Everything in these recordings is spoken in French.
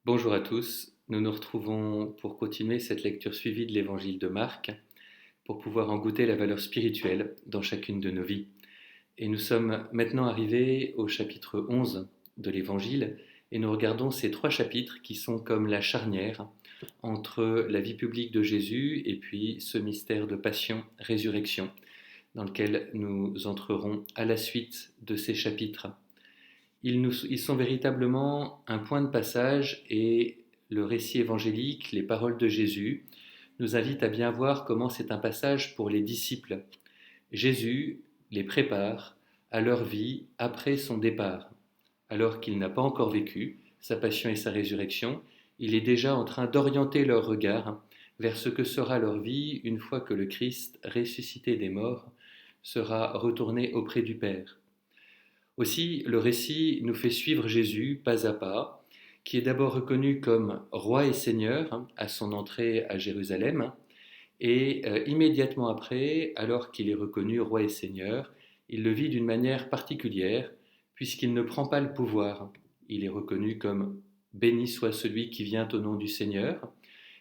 Bonjour à tous, nous nous retrouvons pour continuer cette lecture suivie de l'évangile de Marc, pour pouvoir en goûter la valeur spirituelle dans chacune de nos vies. Et nous sommes maintenant arrivés au chapitre 11 de l'évangile, et nous regardons ces trois chapitres qui sont comme la charnière entre la vie publique de Jésus et puis ce mystère de passion-résurrection, dans lequel nous entrerons à la suite de ces chapitres. Ils sont véritablement un point de passage et le récit évangélique, les paroles de Jésus, nous invitent à bien voir comment c'est un passage pour les disciples. Jésus les prépare à leur vie après son départ. Alors qu'il n'a pas encore vécu sa passion et sa résurrection, il est déjà en train d'orienter leur regard vers ce que sera leur vie une fois que le Christ, ressuscité des morts, sera retourné auprès du Père. Aussi, le récit nous fait suivre Jésus pas à pas, qui est d'abord reconnu comme roi et seigneur à son entrée à Jérusalem, et immédiatement après, alors qu'il est reconnu roi et seigneur, il le vit d'une manière particulière, puisqu'il ne prend pas le pouvoir. Il est reconnu comme béni soit celui qui vient au nom du Seigneur,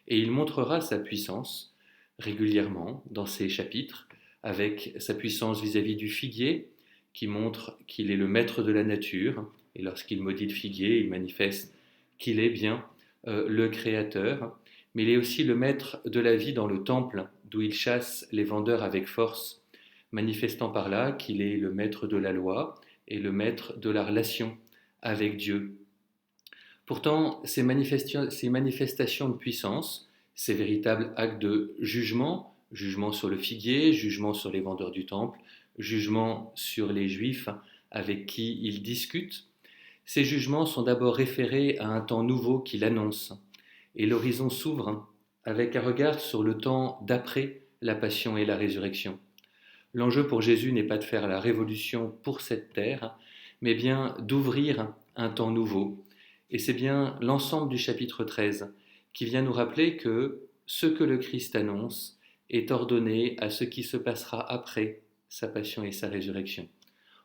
et il montrera sa puissance régulièrement dans ces chapitres, avec sa puissance vis-à-vis du figuier, qui montre qu'il est le maître de la nature, et lorsqu'il maudit le figuier, il manifeste qu'il est bien le Créateur, mais il est aussi le maître de la vie dans le temple, d'où il chasse les vendeurs avec force, manifestant par là qu'il est le maître de la loi et le maître de la relation avec Dieu. Pourtant, ces manifestations de puissance, ces véritables actes de jugement, jugement sur le figuier, jugement sur les vendeurs du temple, jugement sur les Juifs avec qui il discute, ces jugements sont d'abord référés à un temps nouveau qu'il annonce, et l'horizon s'ouvre avec un regard sur le temps d'après la passion et la résurrection. L'enjeu pour Jésus n'est pas de faire la révolution pour cette terre, mais bien d'ouvrir un temps nouveau. Et c'est bien l'ensemble du chapitre 13 qui vient nous rappeler que ce que le Christ annonce est ordonné à ce qui se passera après sa passion et sa résurrection.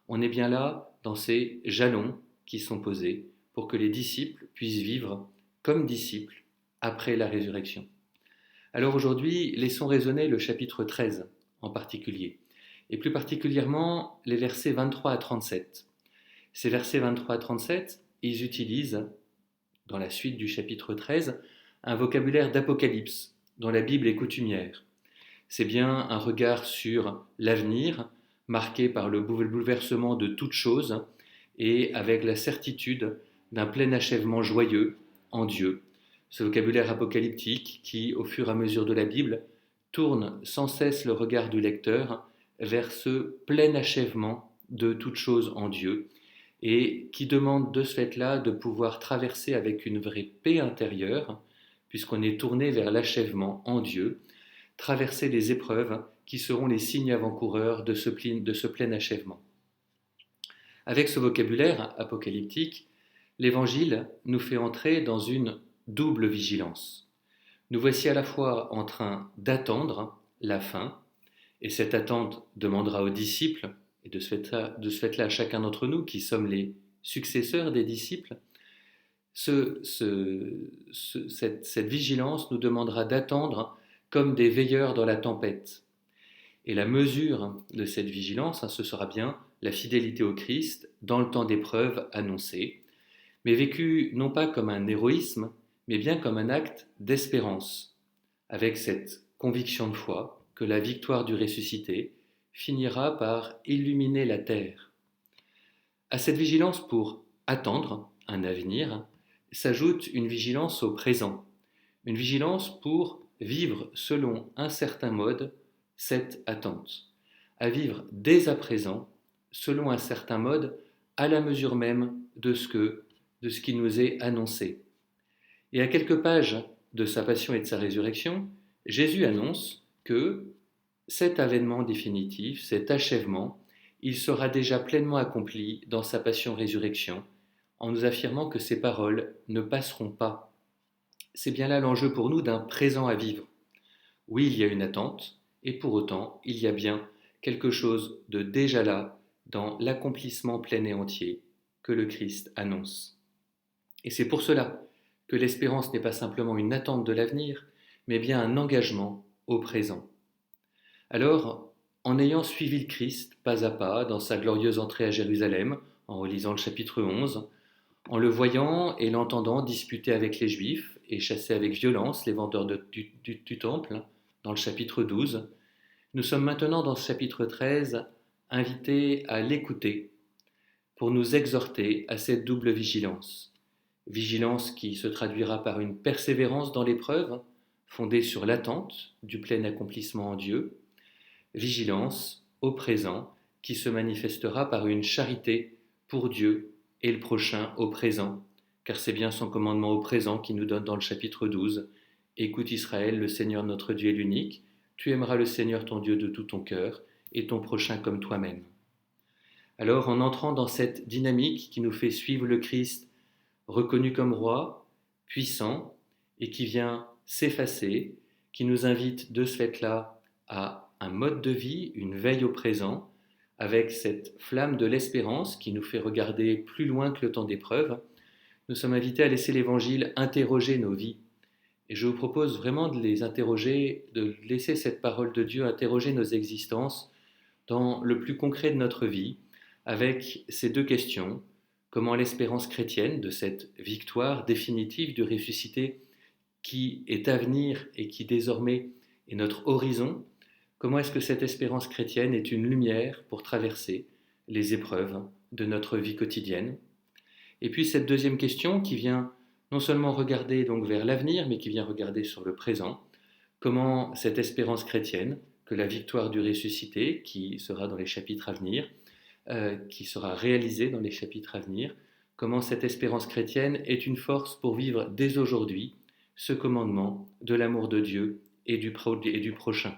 On est bien là dans ces jalons qui sont posés pour que les disciples puissent vivre comme disciples après la résurrection. Alors aujourd'hui, laissons résonner le chapitre 13 en particulier, et plus particulièrement les versets 23 à 37. Ces versets 23 à 37, ils utilisent, dans la suite du chapitre 13, un vocabulaire d'Apocalypse, dont la Bible est coutumière. C'est bien un regard sur l'avenir, marqué par le bouleversement de toutes choses, et avec la certitude d'un plein achèvement joyeux en Dieu. Ce vocabulaire apocalyptique qui, au fur et à mesure de la Bible, tourne sans cesse le regard du lecteur vers ce plein achèvement de toutes choses en Dieu, et qui demande de ce fait-là de pouvoir traverser avec une vraie paix intérieure, puisqu'on est tourné vers l'achèvement en Dieu, traverser les épreuves qui seront les signes avant-coureurs de ce plein achèvement. Avec ce vocabulaire apocalyptique, l'Évangile nous fait entrer dans une double vigilance. Nous voici à la fois en train d'attendre la fin, et cette attente demandera aux disciples, et de ce fait-là à chacun d'entre nous qui sommes les successeurs des disciples, cette vigilance nous demandera d'attendre comme des veilleurs dans la tempête. Et la mesure de cette vigilance, ce sera bien la fidélité au Christ dans le temps d'épreuve annoncé, mais vécue non pas comme un héroïsme, mais bien comme un acte d'espérance, avec cette conviction de foi que la victoire du ressuscité finira par illuminer la terre. À cette vigilance pour attendre un avenir s'ajoute une vigilance au présent, une vigilance pour vivre selon un certain mode cette attente, à vivre dès à présent selon un certain mode à la mesure même de ce qui nous est annoncé. Et à quelques pages de sa passion et de sa résurrection, Jésus annonce que cet avènement définitif, cet achèvement, il sera déjà pleinement accompli dans sa passion-résurrection, en nous affirmant que ces paroles ne passeront pas. C'est bien là l'enjeu pour nous d'un présent à vivre. Oui, il y a une attente, et pour autant, il y a bien quelque chose de déjà là dans l'accomplissement plein et entier que le Christ annonce. Et c'est pour cela que l'espérance n'est pas simplement une attente de l'avenir, mais bien un engagement au présent. Alors, en ayant suivi le Christ pas à pas dans sa glorieuse entrée à Jérusalem, en relisant le chapitre 11, en le voyant et l'entendant disputer avec les Juifs et chasser avec violence les vendeurs du temple, dans le chapitre 12, nous sommes maintenant dans ce chapitre 13 invités à l'écouter pour nous exhorter à cette double vigilance. Vigilance qui se traduira par une persévérance dans l'épreuve, fondée sur l'attente du plein accomplissement en Dieu, vigilance au présent qui se manifestera par une charité pour Dieu et le prochain au présent, car c'est bien son commandement au présent qui nous donne dans le chapitre 12. Écoute Israël, le Seigneur notre Dieu est l'unique, tu aimeras le Seigneur ton Dieu de tout ton cœur et ton prochain comme toi-même. Alors en entrant dans cette dynamique qui nous fait suivre le Christ reconnu comme roi, puissant, et qui vient s'effacer, qui nous invite de ce fait-là à un mode de vie, une veille au présent, avec cette flamme de l'espérance qui nous fait regarder plus loin que le temps d'épreuve, nous sommes invités à laisser l'Évangile interroger nos vies. Et je vous propose vraiment de les interroger, de laisser cette parole de Dieu interroger nos existences dans le plus concret de notre vie, avec ces deux questions. Comment l'espérance chrétienne de cette victoire définitive du ressuscité qui est à venir et qui désormais est notre horizon, comment est-ce que cette espérance chrétienne est une lumière pour traverser les épreuves de notre vie quotidienne? Et puis cette deuxième question qui vient non seulement regarder donc vers l'avenir, mais qui vient regarder sur le présent, comment cette espérance chrétienne, que la victoire du ressuscité, qui sera dans les chapitres à venir, qui sera réalisée dans les chapitres à venir, comment cette espérance chrétienne est une force pour vivre dès aujourd'hui ce commandement de l'amour de Dieu et du prochain.